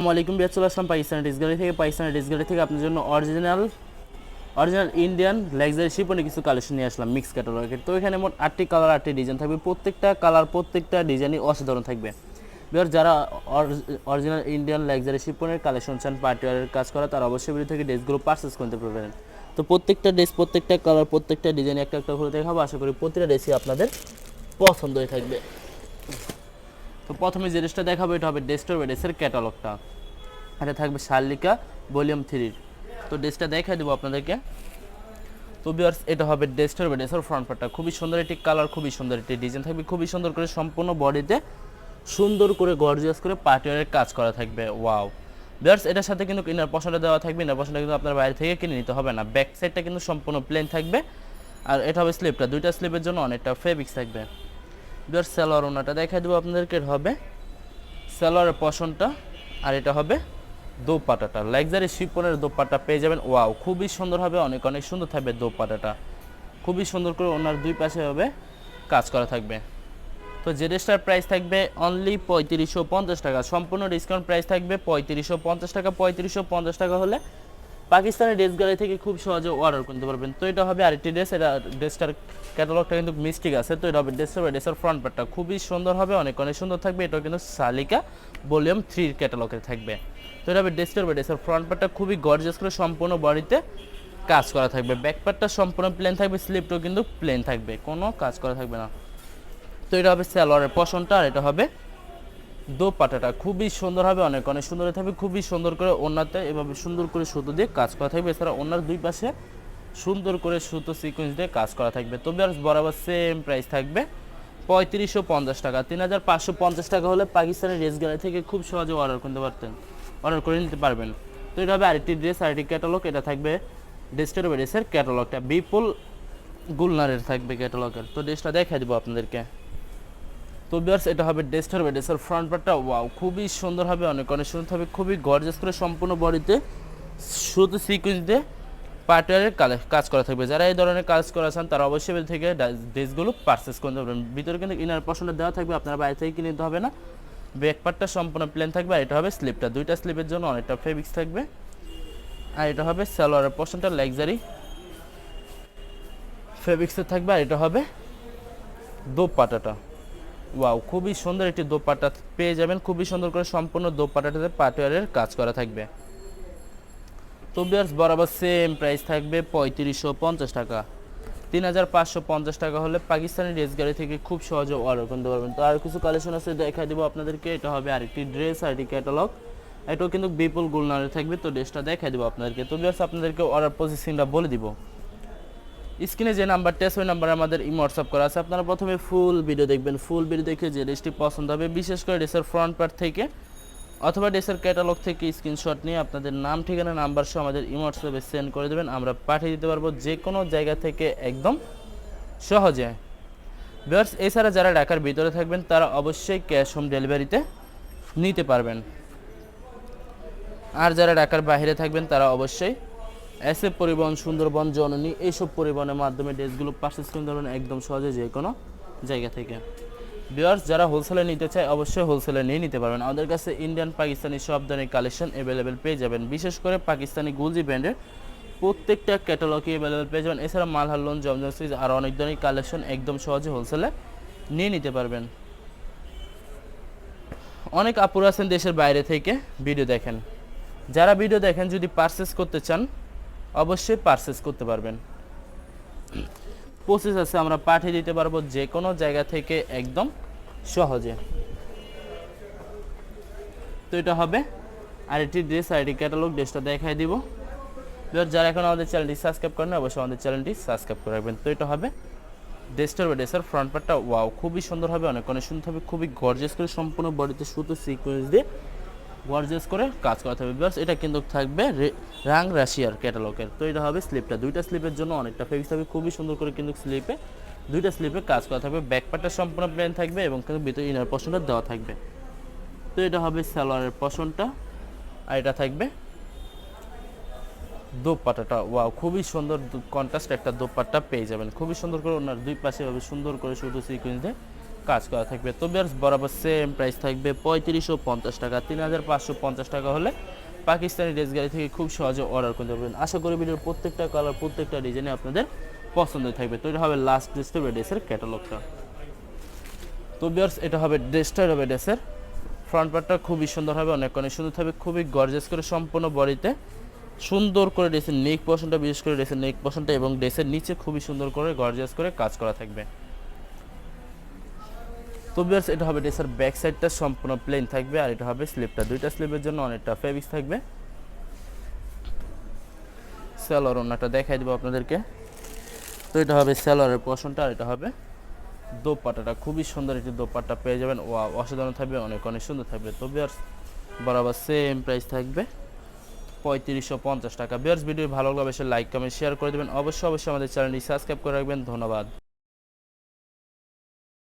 আসসালামাইকুম বিয়ার চলে আসলাম Pakistani dress gallery থেকে আপনার জন্য অরিজিনাল ইন্ডিয়ান লাক্সারি শিপনে কিছু কালেকশন নিয়ে আসলাম মিক্স ক্যাটালগের। তো এখানে মোট 8টি কালার 8টি ডিজাইন থাকবে, প্রত্যেকটা কালার প্রত্যেকটা ডিজাইনই অসাধারণ থাকবে। বিয়ার যারা অরিজিনাল ইন্ডিয়ান লাক্সারি শিপনের কালেকশন চান পার্টিওয়ারের কাজ করা, তারা অবশ্যই ভিডিও থেকে ড্রেসগুলো পারচেস করতে পারবেন। তো প্রত্যেকটা ড্রেস প্রত্যেকটা কালার প্রত্যেকটা ডিজাইন একটা একটা করে দেখাবো, আশা করি প্রতিটা ড্রেসই আপনাদের পছন্দ হয়ে থাকবে। তো প্রথমে যে ড্রেসটা দেখাবো এটা হবে ডেস্টার ড্রেসের ক্যাটালগটা, এটা থাকবে শার্লিকা ভলিউম 3। তো ড্রেসটা দেখাই দেবো আপনাদেরকে। তো ভিউয়ার্স এটা হবে ডেস্টার ড্রেসের ফ্রন্ট পার্টটা, খুবই সুন্দর একটি কালার, খুবই সুন্দর একটি ডিজাইন থাকবে, খুবই সুন্দর করে সম্পূর্ণ বডিতে সুন্দর করে গর্জিয়াস করে পার্টিওয়ারের কাজ করা থাকবে। ওয়াও ভিউয়ার্স, এটার সাথে কিন্তু ইনার পশনটা দেওয়া থাকবে, ইনার পশনটা কিন্তু আপনার বাইরে থেকে কিনে নিতে হবে না। ব্যাক সাইডটা কিন্তু সম্পূর্ণ প্লেন থাকবে, আর এটা হবে স্লিপটা, দুইটা স্লিপের জন্য অনেকটা ফেব্রিক্স থাকবে। ভিউয়ার্স সালোয়ার ওনাটা দেখাই দেবো আপনাদেরকে, হবে সালোয়ারের পশনটা, আর এটা হবে দোপাটাটা, লাক্সারি শিপনের দোপাট্টা পেয়ে যাবেন। ওয়াও খুবই সুন্দর হবে, অনেক অনেক সুন্দর থাকবে দোপাট্টাটা, খুবই সুন্দর করে ওনার দুই পাশে হবে কাজ করা থাকবে। তো যে ড্রেসটার প্রাইস থাকবে অনলি 3550 টাকা, সম্পূর্ণ ডিসকাউন্ট প্রাইস থাকবে 3550 টাকা। 3550 টাকা হলে পাকিস্তানি ড্রেস গ্যালারি থেকে খুব সহজে অর্ডার করতে পারবেন। তো এটা হবে আরেকটি ড্রেস, এটা ড্রেসটার ক্যাটালগটা কিন্তু মিস্টেক আছে। তো এটা হবে ড্রেসের ফ্রন্ট পার্টটা খুবই সুন্দর হবে, অনেক অনেক সুন্দর থাকবে। এটাও কিন্তু শালিকা ভলিউম 3 ক্যাটালগে থাকবে। তো এটা হবে ড্রেসের ফ্রন্ট পার্টটা খুবই গর্জিয়াস করে সম্পূর্ণ বডিতে কাজ করা থাকবে, ব্যাক পার্টটা সম্পূর্ণ প্লেন থাকবে, স্লিপটাও কিন্তু প্লেন থাকবে, কোনো কাজ করা থাকবে না। তো এটা হবে সালোয়ারের পশনটা, আর এটা হবে দোপাট্টাটা খুবই সুন্দর হবে, অনেক অনেক সুন্দর থাকবে, খুবই সুন্দর করে ওড়নাতে এভাবে সুন্দর করে সুতো দিয়ে কাজ করা থাকবে। এছাড়া ওড়নার দুই পাশে সুন্দর করে সুতো সিকোয়েন্স দিয়ে কাজ করা থাকবে। তো ভিউয়ার্স বরাবর সেম প্রাইস থাকবে 3550 টাকা। 3550 টাকা হলে পাকিস্তানি ড্রেস গ্যালারি থেকে খুব সহজে অর্ডার করে নিতে পারবেন। তো এটা হবে আরেকটি ড্রেস, আরেকটি ক্যাটালগ, এটা থাকবে ড্রেসের ক্যাটালগটা বিপুল গুলনারের থাকবে ক্যাটালগের। তো ড্রেসটা দেখাই দেবো আপনাদেরকে। তো ভিউয়ার্স এটা হবে ড্রেসের ফ্রন্ট পার্টটা, ওয়াও খুবই সুন্দর হবে, অনেক অনেক সুন্দর হবে, খুবই গর্জিয়াস করে সম্পূর্ণ বডিতে সুতো সিকোয়েন্স দিয়ে পার্টিওয়ারের কাজ করা থাকবে। যারা এই ধরনের কাজ করা চান তারা অবশ্যই থেকে ড্রেসগুলো পারচেস করতে পারবেন। ভিতরে কিন্তু ইনার পশনটা দেওয়া থাকবে, আপনারা বাইরে থেকে কিনে নিতে হবে না। ব্যাক পার্টটা সম্পূর্ণ প্লেন থাকবে, আর এটা হবে স্লিপটা, দুইটা স্লিপের জন্য অনেকটা ফেব্রিক্স থাকবে। আর এটা হবে সালোয়ারের পশনটা লাক্সারি ফেব্রিক্সের থাকবে, আর এটা হবে দোপাট্টাটা। ওয়াও খুবই সুন্দর একটি দোপাট্টা পেয়ে যাবেন, খুবই সুন্দর করে সম্পূর্ণ দোপাট্টাটাতে পাটিওয়ারের কাজ করা থাকবে। তো ভিউয়ার্স বরাবর সেম প্রাইস থাকবে 3550 টাকা। 3550 টাকা হলে পাকিস্তানি ড্রেস গ্যালারি থেকে খুব সহজে অর্ডার করতে পারবেন। তো আর কিছু কালেকশন আছে দেখাই দেবো আপনাদেরকে। এটা হবে আরেকটি ড্রেস, আরেকটি ক্যাটালগ, এটাও কিন্তু বিপুল গুলনারে থাকবে। তো ড্রেসটা দেখাই দেবো আপনাদেরকে। তো ভিউয়ার্স আপনাদেরকে অর্ডার প্রসেসিংটা বলে দিব। স্ক্রিনে যে নাম্বারটা আছে ওই নাম্বারে আমাদের হোয়াটসঅ্যাপ করা আছে, আপনারা প্রথমে ফুল ভিডিও দেখবেন, ফুল ভিডিও দেখে যে ড্রেসটি পছন্দ হবে, বিশেষ করে ড্রেসের ফ্রন্ট পার্ট থেকে অথবা ড্রেসের ক্যাটালগ থেকে স্ক্রিনশট নিয়ে আপনাদের নাম ঠিকানা নাম্বার সহ আমাদের হোয়াটসঅ্যাপে সেন্ড করে দেবেন, আমরা পাঠিয়ে দিতে পারবো যে কোনো জায়গা থেকে একদম সহজে। ভিউয়ার্স এছাড়া যারা ঢাকার ভিতরে থাকবেন তারা অবশ্যই ক্যাশ হোম ডেলিভারিতে নিতে পারবেন, আর যারা ঢাকার বাইরে থাকবেন তারা অবশ্যই এসএফ পরিবহন, সুন্দরবন, জননী এইসব পরিবহনের মাধ্যমে ড্রেসগুলো পারচেস করতে পারবেন একদম সহজে যে কোনো জায়গা থেকে। ভিউয়ার্স যারা হোলসেলে নিতে চায় অবশ্যই হোলসেলে নিয়ে নিতে পারবেন, আমাদের কাছে ইন্ডিয়ান পাকিস্তানি সব ধরনের কালেকশন অ্যাভেলেবেল পেয়ে যাবেন, বিশেষ করে পাকিস্তানি গুলজি ব্র্যান্ডের প্রত্যেকটা ক্যাটালগে অ্যাভেলেবেল পেয়ে যাবেন। এছাড়া মালহার লোন, জমজম সুইচ আর অনেক ধরনের কালেকশন একদম সহজে হোলসেলে নিয়ে নিতে পারবেন। অনেক আপুরা আছেন দেশের বাইরে থেকে ভিডিও দেখেন, যারা ভিডিও দেখেন যদি পারচেস করতে চান অবশ্যই পারচেস করতে পারবেন। প্রসেস আছে, আমরা পাঠিয়ে দিতে পারবো যে কোনো জায়গা থেকে একদম সহজে। তো এটা হবে আরেকটি ড্রেস, আরেকটি ক্যাটালগ, ড্রেসটা দেখাই দিব। যারা এখন আমাদের চ্যানেলটি সাবস্ক্রাইব করেন অবশ্যই আমাদের চ্যানেলটি সাবস্ক্রাইব করে রাখবেন। তো এটা হবে ড্রেসের ফ্রন্ট পার্টটা, ওয়াও খুবই সুন্দর হবে, অনেক অনেক সুন্দর হবে, খুবই গর্জিয়াস করে সম্পূর্ণ বডিতে সুতো সিকোয়েন্স দিয়ে গর্জিয়াস করে কাজ করা থাকবে। ভিউয়ার্স এটা কিন্তু থাকবে রাং রাশিয়ার ক্যাটালগের। তো এটা হবে স্লিপটা, দুইটা স্লিপের জন্য অনেকটা ফেব্রিক্স থাকবে, খুবই সুন্দর করে কিন্তু দুইটা স্লিপে কাজ করা থাকবে, ব্যাক পার্টটা সম্পূর্ণ প্লেন থাকবে এবং কিন্তু ভিতরে ইনার পশনটা দেওয়া থাকবে। তো এটা হবে সালোয়ারের পশনটা, আর এটা থাকবে দোপাট্টাটা, ওয়াও খুবই সুন্দর কন্ট্রাস্ট একটা দোপাট্টা পেয়ে যাবেন, খুবই সুন্দর করে ওনার দুই পাশে ভাবে সুন্দর করে শুধু সিকোয়েন্স দিয়ে কাজ করা থাকবে। তো বিয়ার্স বরাবর সেম প্রাইস থাকবে 3550 টাকা। 3550 টাকা হলে পাকিস্তানি ড্রেস গ্যালারি থেকে খুব সহজে অর্ডার করতে পারবেন। আশা করি ভিডিওর প্রত্যেকটা কালার প্রত্যেকটা ডিজাইনে আপনাদের পছন্দ থাকবে। তো এটা হবে লাস্ট ড্রেসটা ড্রেসের ক্যাটালগটা। তো বিয়ার্স এটা হবে ড্রেসটা হবে ড্রেসের ফ্রন্ট পার্টটা খুবই সুন্দর হবে, অনেক অনেক সুন্দর থাকবে, খুবই গর্জিয়াস করে সম্পূর্ণ বডিতে সুন্দর করে ড্রেসের নেক পোর্শনটা, বিশেষ করে ড্রেসের নেক পোর্শনটা এবং ড্রেসের নিচে খুবই সুন্দর করে গর্জিয়াস করে কাজ করা থাকবে। তো ভিউয়ার্স এটা হবে ড্রেসের ব্যাক সাইডটা সম্পূর্ণ প্লেন থাকবে, আর এটা হবে স্লিপটা, দুইটা স্লিপের জন্য অনেকটা ফেব্রিক্স থাকবে। সালোয়ার ওন্নাটা দেখাই দেবো আপনাদেরকে। তো এটা হবে সালোয়ারের পোর্শনটা, আর এটা হবে দোপাট্টাটা, খুবই সুন্দর একটি দোপাট্টা পেয়ে যাবেন। ও অসাধারণ থাকবে, অনেক অনেক সুন্দর থাকবে। তো ভিউয়ার্স বরাবর সেম প্রাইস থাকবে 3550 টাকা। ভিউয়ার্স ভিডিও ভালো লাগলে অবশ্যই লাইক কমেন্ট শেয়ার করে দেবেন। অবশ্যই আমাদের চ্যানেলটি সাবস্ক্রাইব করে রাখবেন। ধন্যবাদ।